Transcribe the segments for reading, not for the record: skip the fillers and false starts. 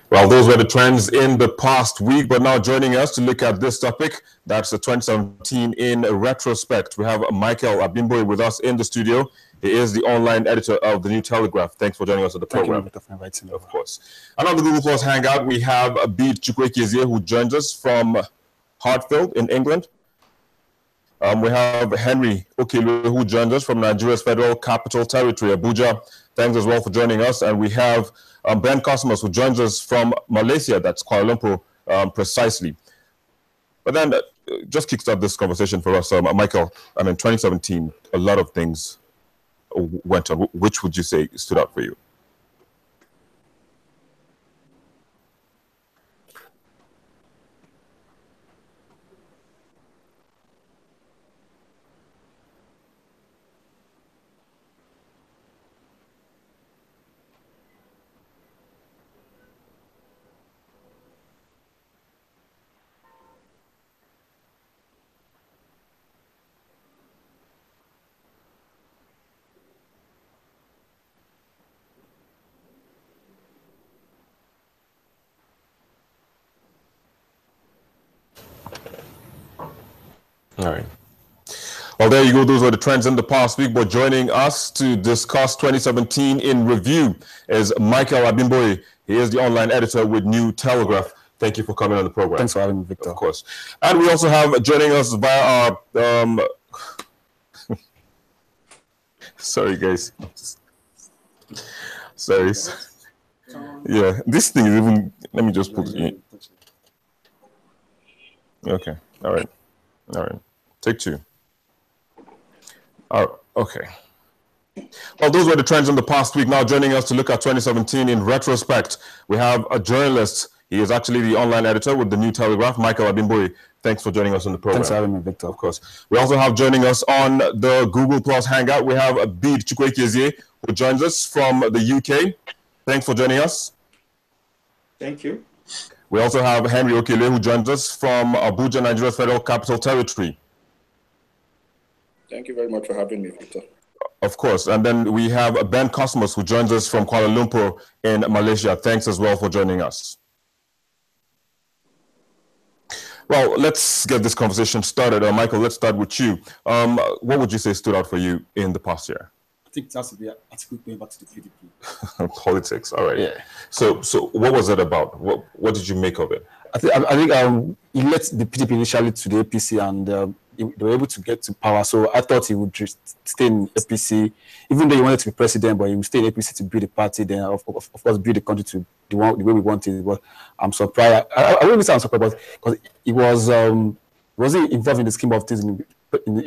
Well, those were the trends in the past week, but now joining us to look at this topic, that's the 2017 in retrospect. We have Michael Abimboy with us in the studio. He is the online editor of the New Telegraph. Thanks for joining us on the program. Thank you, Victor, for inviting me. Of course. And on the Google Plus Hangout, we have Abid Chukwuekezie, who joins us from Hartfield in England. We have Henry Okelu, who joins us from Nigeria's Federal Capital Territory, Abuja. Thanks as well for joining us. And we have Ben Cosmos, who joins us from Malaysia, that's Kuala Lumpur, precisely. But then just kickstart this conversation for us. Michael, I mean, 2017, a lot of things went on. Which would you say stood out for you? All right. Well, there you go. Those were the trends in the past week. But joining us to discuss 2017 in review is Michael Abimboy. He is the online editor with New Telegraph. Thank you for coming on the program. Thanks for having me, Victor. Of course. And we also have joining us via our... Sorry, guys. Sorry. Yeah, this thing is even... Let me just put it in. Okay. All right. All right. Take two. Okay. Well, those were the trends in the past week. Now joining us to look at 2017 in retrospect, we have a journalist. He is actually the online editor with the New Telegraph, Michael Abimboy. Thanks for joining us on the program. Thanks for having me, Victor. Of course. We also have joining us on the Google Plus Hangout, we have Abid Chukwuekezie, who joins us from the UK. Thanks for joining us. Thank you. We also have Henry Okele, who joins us from Abuja, Nigeria's Federal Capital Territory. Thank you very much for having me, Victor. Of course. And then we have Ben Cosmos, who joins us from Kuala Lumpur in Malaysia. Thanks as well for joining us. Well, let's get this conversation started. Michael, let's start with you. What would you say stood out for you in the past year? I think it has to be article going back to the PDP. Politics, all right. Yeah. So what was it about? What did you make of it? I think he led the PDP initially to the APC, and they were able to get to power. So I thought he would just stay in APC, even though he wanted to be president, but he would stay in APC to build the party, then of course build the country to the way we wanted. But I'm surprised. I wouldn't say I'm surprised, because he wasn't involved in the scheme of things in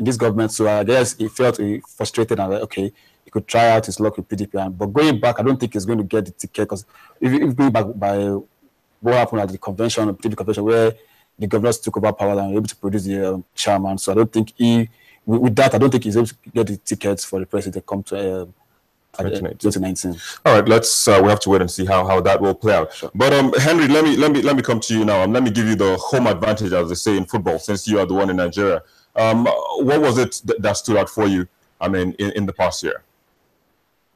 this government. So I guess he felt frustrated and like, okay, he could try out his luck with PDP. But going back, I don't think he's going to get the ticket, because if going back by what happened at the convention, PDP convention, where the governors took over power and were able to produce the chairman. So I don't think with that, I don't think he's able to get the tickets for the president come to 2019. All right, let's we have to wait and see how that will play out. Sure. But Henry, let me come to you now, and let me give you the home advantage, as they say in football, since you are the one in Nigeria. What was it that stood out for you? I mean, in the past year.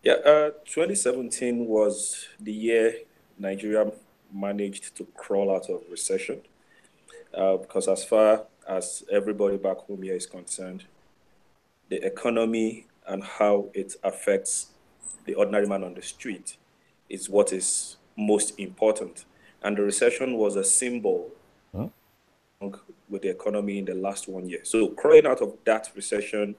Yeah, 2017 was the year Nigeria managed to crawl out of recession. Because as far as everybody back home here is concerned, the economy and how it affects the ordinary man on the street is what is most important. And the recession was a symbol with the economy in the last 1 year. So crawling out of that recession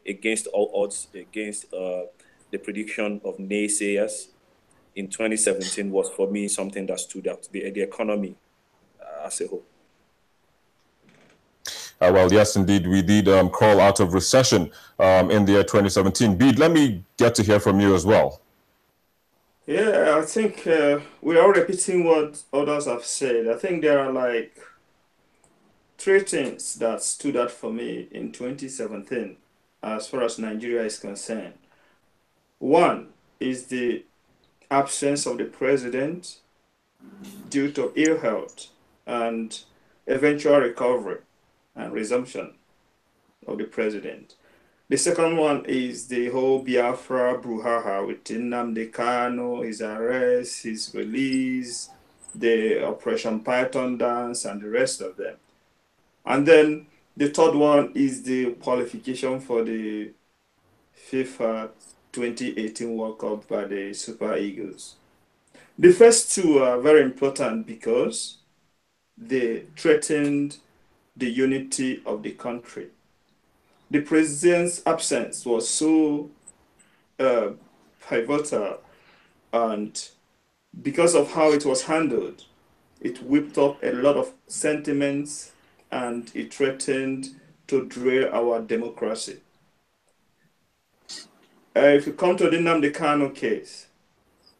against all odds, against the prediction of naysayers in 2017 was, for me, something that stood out, the economy as a whole. Well, yes, indeed, we did crawl out of recession in the year 2017. Bede, let me get to hear from you as well. Yeah, I think we are repeating what others have said. I think there are like three things that stood out for me in 2017 as far as Nigeria is concerned. One is the absence of the president due to ill health and eventual recovery and resumption of the president. The second one is the whole Biafra brouhaha with Nnamdi Kanu, his arrest, his release, the Operation Python dance, and the rest of them. And then the third one is the qualification for the FIFA 2018 World Cup by the Super Eagles. The first two are very important because they threatened the unity of the country. The president's absence was so pivotal, and because of how it was handled, it whipped up a lot of sentiments and it threatened to derail our democracy. If you come to the Nnamdi Kanu case,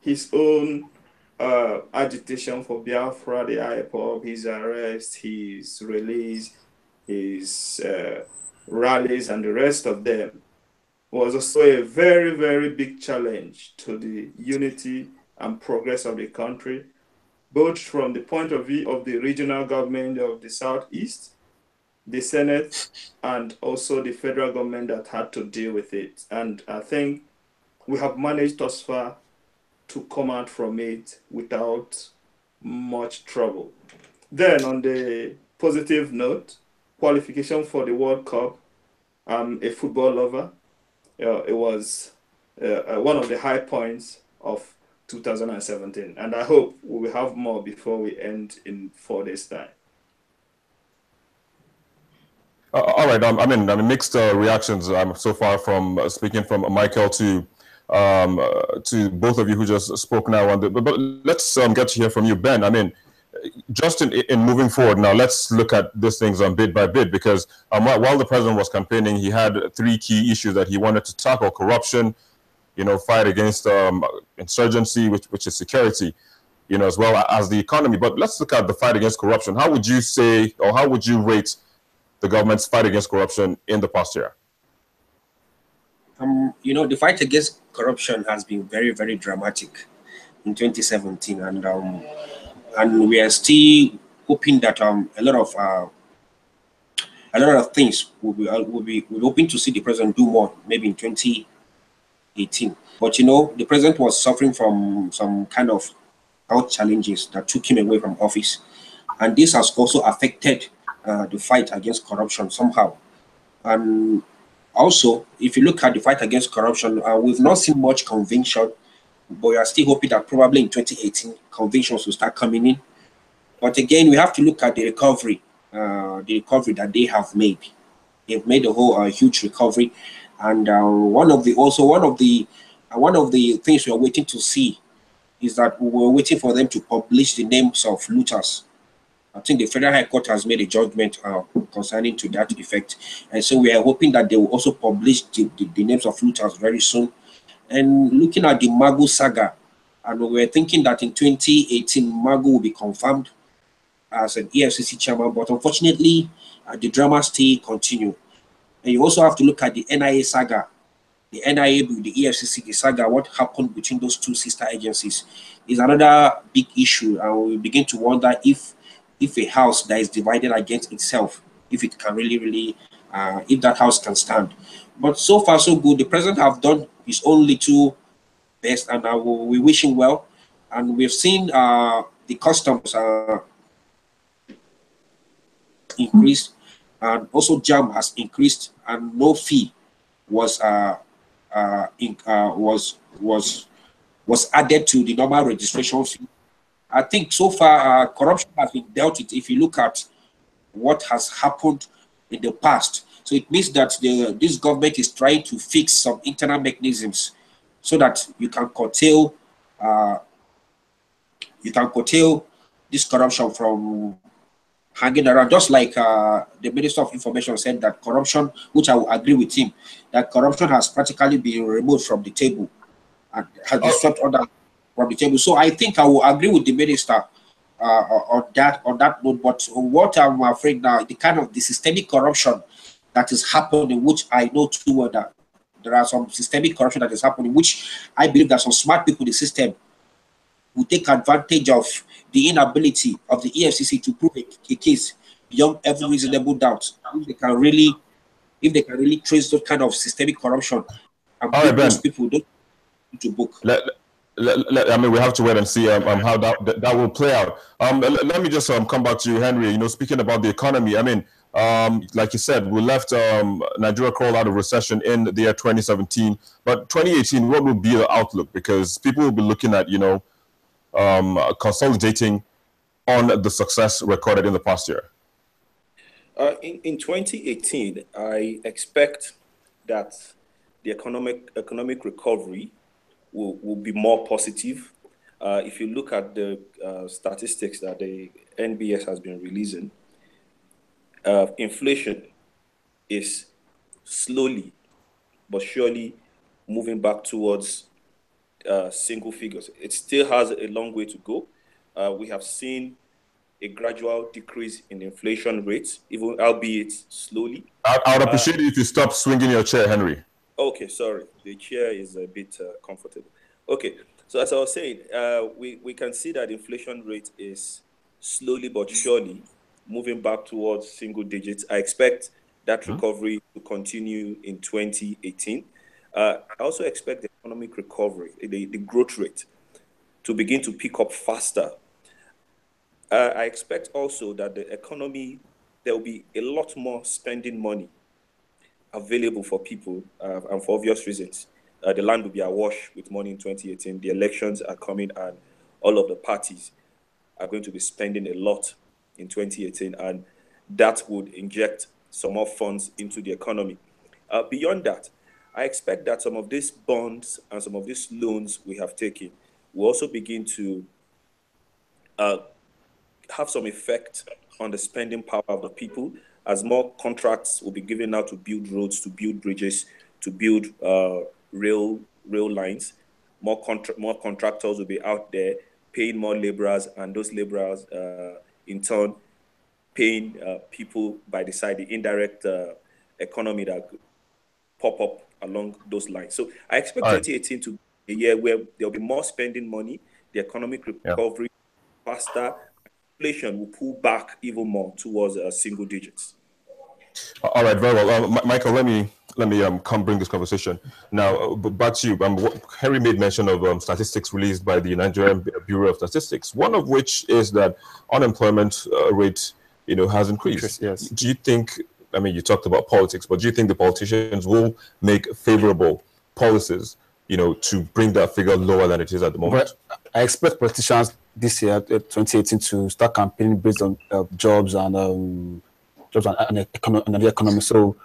his own agitation for Biafra, the IPOB, his arrest, his release, his rallies, and the rest of them was also a very, very big challenge to the unity and progress of the country, both from the point of view of the regional government of the Southeast, the Senate, and also the federal government that had to deal with it. And I think we have managed thus far to come out from it without much trouble. Then on the positive note, qualification for the World Cup, I'm a football lover. It was one of the high points of 2017, and I hope we will have more before we end in 4 days' time. All right. I mean, mixed reactions so far from speaking from Michael to both of you who just spoke now. But let's get to hear from you, Ben. I mean, just in moving forward now, let's look at these things bit by bit, because while the president was campaigning, he had three key issues that he wanted to tackle: corruption, fight against insurgency, which is security, as well as the economy. But let's look at the fight against corruption. How would you say, or how would you rate the government's fight against corruption in the past year? The fight against corruption has been very, very dramatic in 2017, and we are still hoping that a lot of things we're hoping to see the president do more, maybe in 2018. But the president was suffering from some kind of health challenges that took him away from office, and this has also affected the fight against corruption somehow. And also, if you look at the fight against corruption, we've not seen much conviction, but we are still hoping that probably in 2018 convictions will start coming in. But again, we have to look at the recovery that they have made. They've made a whole huge recovery, and one of the things we are waiting to see is that we're waiting for them to publish the names of looters. I think the Federal High Court has made a judgment concerning to that effect. And so we are hoping that they will also publish the names of looters very soon. And looking at the Magu saga, and we're thinking that in 2018, Magu will be confirmed as an EFCC chairman, but unfortunately, the drama still continue. And you also have to look at the NIA saga. The NIA with the EFCC, the saga, what happened between those two sister agencies is another big issue. And we begin to wonder if a house that is divided against itself, if it can really, if that house can stand. But so far, so good. The president have done his own little best, and we wish him well. And we've seen the customs increased, and also JAM has increased, and no fee was added to the normal registration fee. I think so far corruption has been dealt with. If you look at what has happened in the past, so it means that this government is trying to fix some internal mechanisms so that you can curtail this corruption from hanging around. Just like the Minister of Information said that corruption, which I will agree with him, that corruption has practically been removed from the table and has been swept under from the table. So I think I will agree with the minister on that note. But what I'm afraid now, the systemic corruption that is happening, which I know too well that there are some systemic corruption that is happening, which I believe that some smart people in the system will take advantage of the inability of the EFCC to prove a case beyond every reasonable doubt. If they can really trace those kind of systemic corruption and put those people to book. I mean, we have to wait and see how that will play out. Let me just come back to you, Henry. You know, speaking about the economy, I mean, like you said, we left Nigeria crawled out of recession in the year 2017, but 2018, what will be the outlook? Because people will be looking at, you know, consolidating on the success recorded in the past year. In 2018, I expect that the economic recovery will be more positive. If you look at the statistics that the NBS has been releasing, inflation is slowly but surely moving back towards single figures. It still has a long way to go. We have seen a gradual decrease in inflation rates, even albeit slowly. I'd appreciate it if you stop swinging your chair, Henry. Okay, sorry. The chair is a bit comfortable. Okay, so as I was saying, we can see that inflation rate is slowly but surely moving back towards single digits. I expect that recovery to continue in 2018. I also expect the economic recovery, the growth rate, to begin to pick up faster. I expect also that the economy, there will be a lot more spending money available for people, and for obvious reasons. The land will be awash with money in 2018. The elections are coming, and all of the parties are going to be spending a lot in 2018, and that would inject some more funds into the economy. Beyond that, I expect that some of these bonds and some of these loans we have taken will also begin to have some effect on the spending power of the people, as more contracts will be given out to build roads, to build bridges, to build rail lines. More contractors will be out there paying more laborers, and those laborers in turn paying people by the side, the indirect economy that pop up along those lines. So I expect 2018 to be a year where there'll be more spending money, the economic recovery faster, inflation will pull back even more towards single digits. All right, very well. Michael, let me come bring this conversation. Now, back to you. Henry made mention of statistics released by the Nigerian Bureau of Statistics, one of which is that unemployment rate, you know, has increased. Yes. Do you think, I mean, you talked about politics, but do you think the politicians will make favorable policies, you know, to bring that figure lower than it is at the moment? But I expect politicians this year, 2018, to start campaigning based on jobs and the economy. So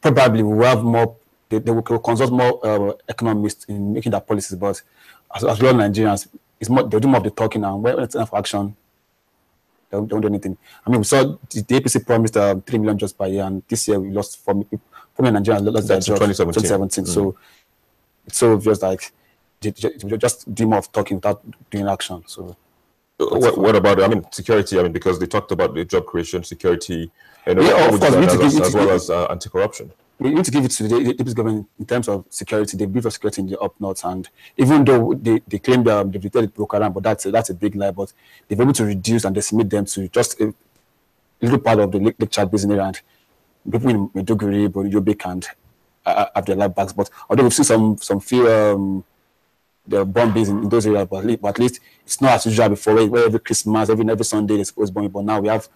probably we will have more. They will consult more economists in making their policies. But as well, Nigerians, it's more, they'll do more of the talking, and when it's time for action, they don't do anything. I mean, we saw the APC promised 3 million jobs per year, and this year we lost 4 million Nigerians lost their jobs in 2017. So it's so obvious, like they just do more of talking without doing action. So what about, I mean, security? I mean, because they talked about the job creation, security, and of course, as well as anti-corruption. We need to give it to the APC government in terms of security. They built for security in the up north, and even though they claim they've detected Boko Haram, but that's a big lie. But they've been able to reduce and decimate them to just a little part of the Lake Chad Basin area, and people in Maiduguri, Yobe, and have their life backs. But although we've seen some few the bombings in those areas, but at least it's not as usual before, where every Christmas, every Sunday there's always bombing. But now we have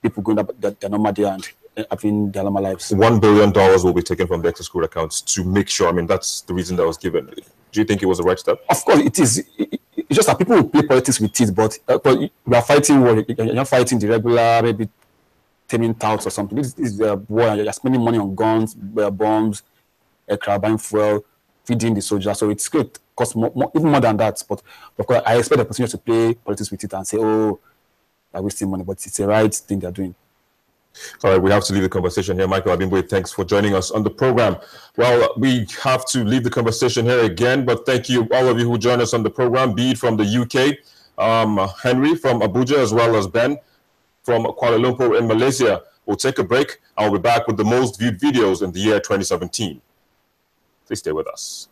people going up their normal day and having their normal lives. $1 billion will be taken from the extra school accounts to make sure. I mean, that's the reason that was given. Do you think it was the right step? Of course, it is. It's just that people will play politics with it, but we are fighting war. You're not fighting the regular, maybe taming touts or something. This is a war, and you're spending money on guns, bombs, aircraft, buying fuel, feeding the soldiers. So it's good. Cost more, even more than that. But of course, I expect the politicians to play politics with it and say, "Oh, they're wasting money," but it's the right thing they're doing. All right, we have to leave the conversation here. Michael Abimboye, thanks for joining us on the program. Well, we have to leave the conversation here again, but thank you, all of you who joined us on the program, be it from the UK, Henry from Abuja, as well as Ben from Kuala Lumpur in Malaysia. We'll take a break. I'll be back with the most viewed videos in the year 2017. Please stay with us.